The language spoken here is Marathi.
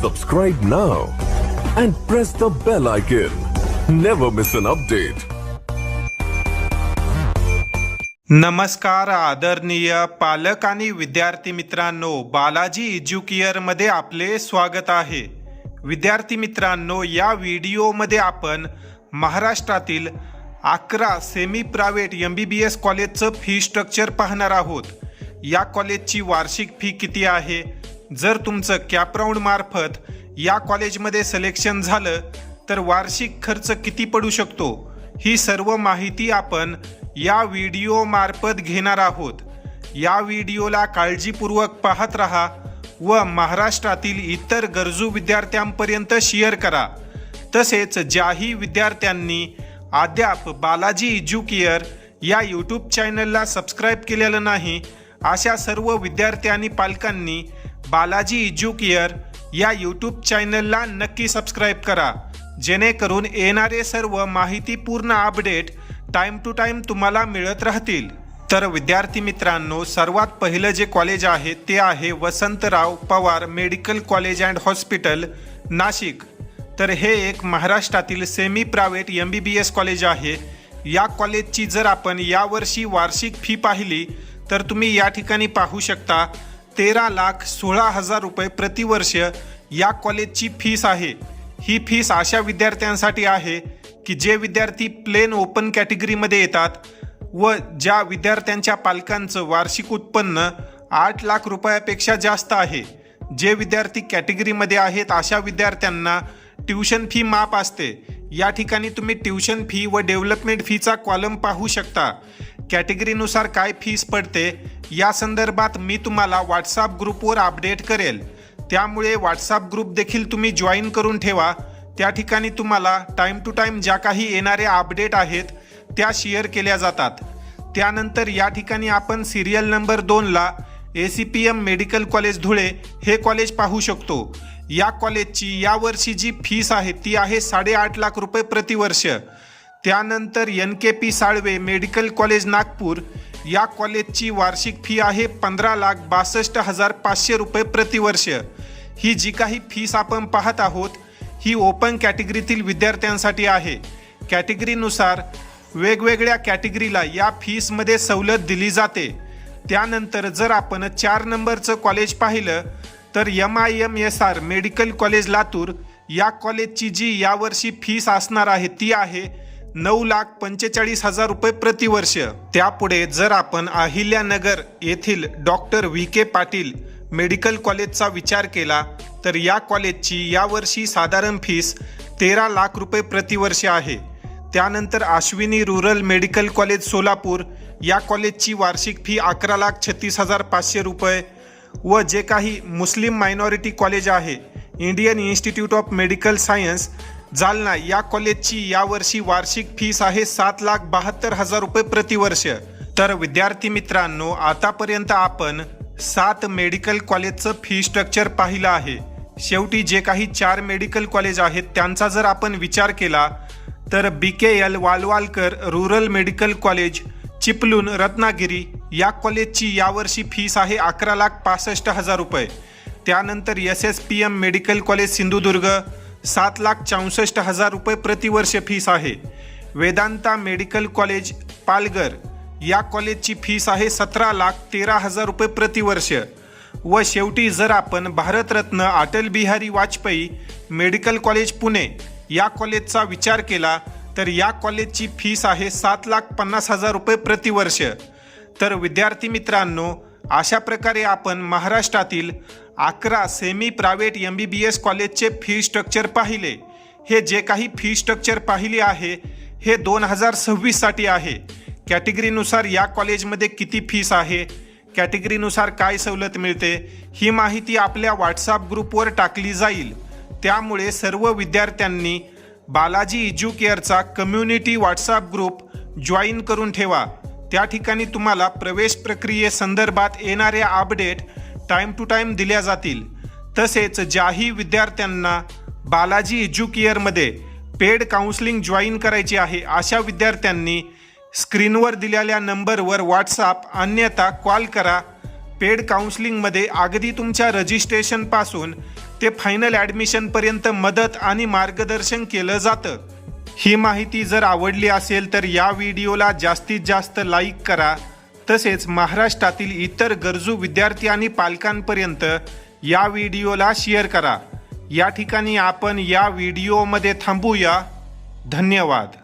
Subscribe now and press the bell icon. Never miss an update. नमस्कार आदरणीय पालक आणि विद्यार्थी मित्रांनो, बालाजी एज्युकेअर मध्ये आपले स्वागत आहे। विद्यार्थी मित्रांनो, या व्हिडिओमध्ये आपण महाराष्ट्रातील 11 सेमी प्रायव्हेट MBBS कॉलेजचं फी स्ट्रक्चर पाहणार आहोत। या कॉलेजची वार्षिक फी किती आहे, जर तुमचं कॅप राऊंड मार्फत या कॉलेजमध्ये सिलेक्शन झालं तर वार्षिक खर्च किती पडू शकतो, ही सर्व माहिती आपण या व्हिडिओ मार्फत घेणार आहोत। या व्हिडिओला काळजीपूर्वक पाहत रहा व महाराष्ट्रातील इतर गरजू विद्यार्थ्यांपर्यंत शेअर करा। तसेच ज्याही विद्यार्थ्यांनी अद्याप बालाजी एज्युकेअर या यूट्यूब चॅनलला सबस्क्राईब केलेलं नाही, अशा सर्व विद्यार्थी आणि पालकांनी बालाजी एज्युकेअर या यूट्यूब चॅनलला नक्की सबस्क्राईब करा, जेणेकरून येणारे सर्व माहितीपूर्ण अपडेट टाइम टू टाइम तुम्हाला मिळत राहतील। तर विद्यार्थी मित्रांनो, सर्वात पहिलं जे कॉलेज आहे ते आहे Vasantrao Pawar medical college and hospital, Nashik. तर हे एक महाराष्ट्रातील सेमी प्रायव्हेट MBBS कॉलेज आहे। या कॉलेजची जर आपण यावर्षी वार्षिक फी पाहिली तर तुम्ही या ठिकाणी पाहू शकता 13,16,000 रुपये प्रतिवर्ष या कॉलेजची फीस आहे। ही फीस अशा विद्यार्थ्यांसाठी आहे की जे विद्यार्थी प्लेन ओपन कॅटेगरीमध्ये येतात व ज्या विद्यार्थ्यांच्या पालकांचं वार्षिक उत्पन्न 8 लाख रुपयापेक्षा जास्त आहे। जे विद्यार्थी कॅटेगरीमध्ये आहेत अशा विद्यार्थ्यांना ट्यूशन फी माफ असते। या ठिकाणी तुम्ही ट्यूशन फी व डेव्हलपमेंट फीचा कॉलम पाहू शकता। कॅटेगरीनुसार काय फीस पडते या संदर्भात मी तुम्हाला व्हॉट्सअप ग्रुपवर अपडेट करेल, त्यामुळे व्हॉट्सअप ग्रुप देखील तुम्ही जॉईन करून ठेवा। त्या ठिकाणी तुम्हाला टाइम टू टाइम ज्या काही येणारे अपडेट आहेत त्या शेअर केल्या जातात। त्यानंतर या ठिकाणी आपण सिरियल नंबर 2ला ACPM मेडिकल कॉलेज धुळे हे कॉलेज पाहू शकतो। या कॉलेजची यावर्षी जी फीस आहे ती आहे 8.5 लाख रुपये प्रतिवर्ष। त्यानंतर NKP Salve medical college Nagpur, या कॉलेजची वार्षिक फी आहे 15,62,500 रुपये प्रतिवर्ष। ही जी काही फीस आपण पाहत आहोत ही ओपन कॅटेगरीतील विद्यार्थ्यांसाठी आहे। कॅटेगरीनुसार वेगवेगळ्या कॅटेगरीला या फीसमध्ये सवलत दिली जाते। त्यानंतर जर आपण 4 नंबरचं कॉलेज पाहिलं तर MIMSR मेडिकल कॉलेज लातूर, या कॉलेजची जी यावर्षी फीस असणार आहे ती आहे 9,45,000 रुपये प्रतिवर्ष। त्यापुढे जर आपण अहिल्यानगर येथील डॉक्टर VK पाटील मेडिकल कॉलेजचा विचार केला तर या कॉलेजची यावर्षी साधारण फीस 13 लाख रुपये प्रतिवर्ष आहे। त्यानंतर Ashwini rural medical college Solapur, या कॉलेजची वार्षिक फी 11,36,500 रुपये। व जे काही मुस्लिम मायनॉरिटी कॉलेज आहे Indian institute of medical science Jalna, या कॉलेजची यावर्षी वार्षिक फीस आहे 7,72,000 रुपये प्रतिवर्ष। तर विद्यार्थी मित्रांनो, आतापर्यंत आपण 7 मेडिकल कॉलेजचं फी स्ट्रक्चर पाहिलं आहे। शेवटी जे काही 4 मेडिकल कॉलेज आहेत त्यांचा जर आपण विचार केला तर BKL Walwalkar rural medical college Chiplun Ratnagiri, या कॉलेजची यावर्षी फीस आहे 11,65,000 रुपये। त्यानंतर SSPM मेडिकल कॉलेज सिंधुदुर्ग 7,64,000 रुपये प्रतिवर्ष फीस आहे। वेदांता मेडिकल कॉलेज पालघर, या कॉलेजची फीस आहे 17,13,000 रुपये प्रतिवर्ष। व शेवटी जर आपण भारतरत्न अटल बिहारी वाजपेयी मेडिकल कॉलेज पुणे, या कॉलेजचा विचार केला तर या कॉलेजची फीस आहे 7,50,000 रुपये प्रतिवर्ष। तर विद्यार्थी मित्रांनो, अशा प्रकारे आपण महाराष्ट्रातील 11 सेमी प्रायव्हेट MBBS कॉलेजचे फी स्ट्रक्चर पाहिले। हे जे काही फी स्ट्रक्चर पाहिले आहे हे 2026 साठी आहे। कॅटेगरीनुसार या कॉलेजमध्ये किती फीस आहे, कॅटेगरीनुसार काय सवलत मिळते, ही माहिती आपल्या व्हॉट्सअप ग्रुपवर टाकली जाईल। त्यामुळे सर्व विद्यार्थ्यांनी बालाजी एज्युकेअरचा कम्युनिटी व्हॉट्सअप ग्रुप जॉईन करून ठेवा। त्या ठिकाणी तुम्हाला प्रवेश प्रक्रियेसंदर्भात येणारे अपडेट टाइम टू टाइम दिल्या जातील। तसेच ज्याही विद्यार्थ्यांना बालाजी एज्युकेअरमध्ये पेड काउन्सिलिंग जॉईन करायची आहे अशा विद्यार्थ्यांनी स्क्रीनवर दिलेल्या नंबरवर व्हॉट्सअप अन्यथा कॉल करा। पेड काउन्सिलिंगमध्ये अगदी तुमच्या रजिस्ट्रेशनपासून ते फायनल ॲडमिशनपर्यंत मदत आणि मार्गदर्शन केलं जातं. ही माहिती जर आवडली असेल तर या व्हिडिओला जास्तीत जास्त लाईक करा. तसेच महाराष्ट्रातील इतर गरजू विद्यार्थी आणि पालकांपर्यंत या व्हिडिओला शेअर करा. या ठिकाणी आपण या व्हिडिओमध्ये थांबूया. धन्यवाद.